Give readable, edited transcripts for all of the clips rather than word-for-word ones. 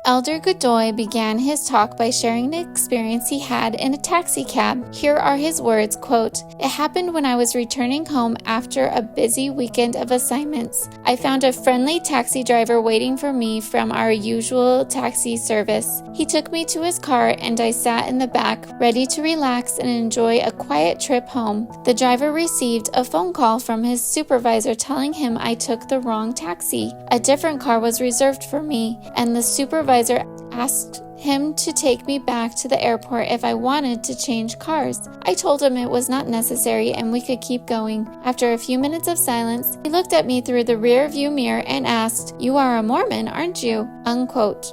Elder Godoy began his talk by sharing the experience he had in a taxi cab. Here are his words, quote, "It happened when I was returning home after a busy weekend of assignments. I found a friendly taxi driver waiting for me from our usual taxi service. He took me to his car and I sat in the back, ready to relax and enjoy a quiet trip home. The driver received a phone call from his supervisor telling him I took the wrong taxi. A different car was reserved for me, and the supervisor asked him to take me back to the airport if I wanted to change cars. I told him it was not necessary and we could keep going. After a few minutes of silence, he looked at me through the rear view mirror and asked, 'You are a Mormon, aren't you?' Unquote."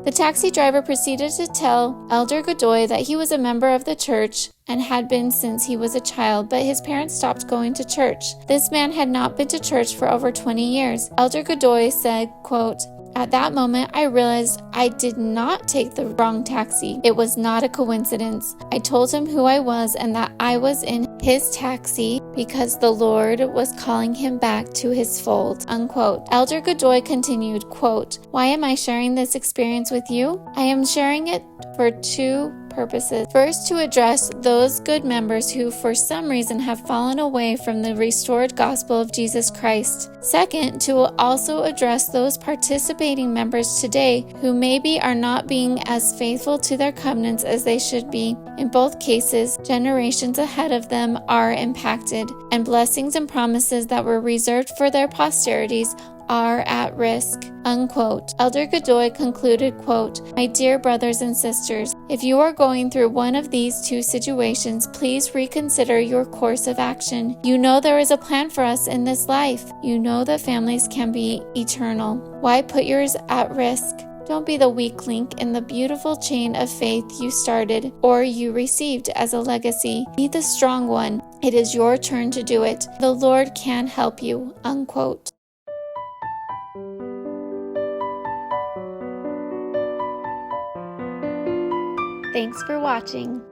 The taxi driver proceeded to tell Elder Godoy that he was a member of the church and had been since he was a child, but his parents stopped going to church. This man had not been to church for over 20 years. Elder Godoy said, quote, "At that moment, I realized I did not take the wrong taxi. It was not a coincidence. I told him who I was and that I was in his taxi because the Lord was calling him back to his fold." Unquote. Elder Godoy continued, quote, "Why am I sharing this experience with you? I am sharing it for two purposes. First, to address those good members who for some reason have fallen away from the restored gospel of Jesus Christ. Second, to also address those participating members today who maybe are not being as faithful to their covenants as they should be. In both cases, generations ahead of them are impacted, and blessings and promises that were reserved for their posterities are at risk." Unquote. Elder Godoy concluded, quote, "My dear brothers and sisters, if you are going through one of these two situations, please reconsider your course of action. You know there is a plan for us in this life. You know that families can be eternal. Why put yours at risk? Don't be the weak link in the beautiful chain of faith you started or you received as a legacy. Be the strong one. It is your turn to do it. The Lord can help you." Unquote. Thanks for watching.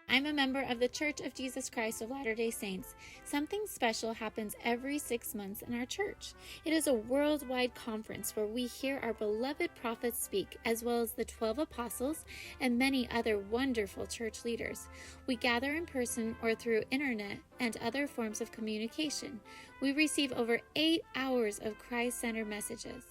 I'm a member of the Church of Jesus Christ of Latter-day Saints. Something special happens every 6 months in our church. It is a worldwide conference where we hear our beloved prophets speak, as well as the 12 apostles and many other wonderful church leaders. We gather in person or through internet and other forms of communication. We receive over 8 hours of Christ-centered messages.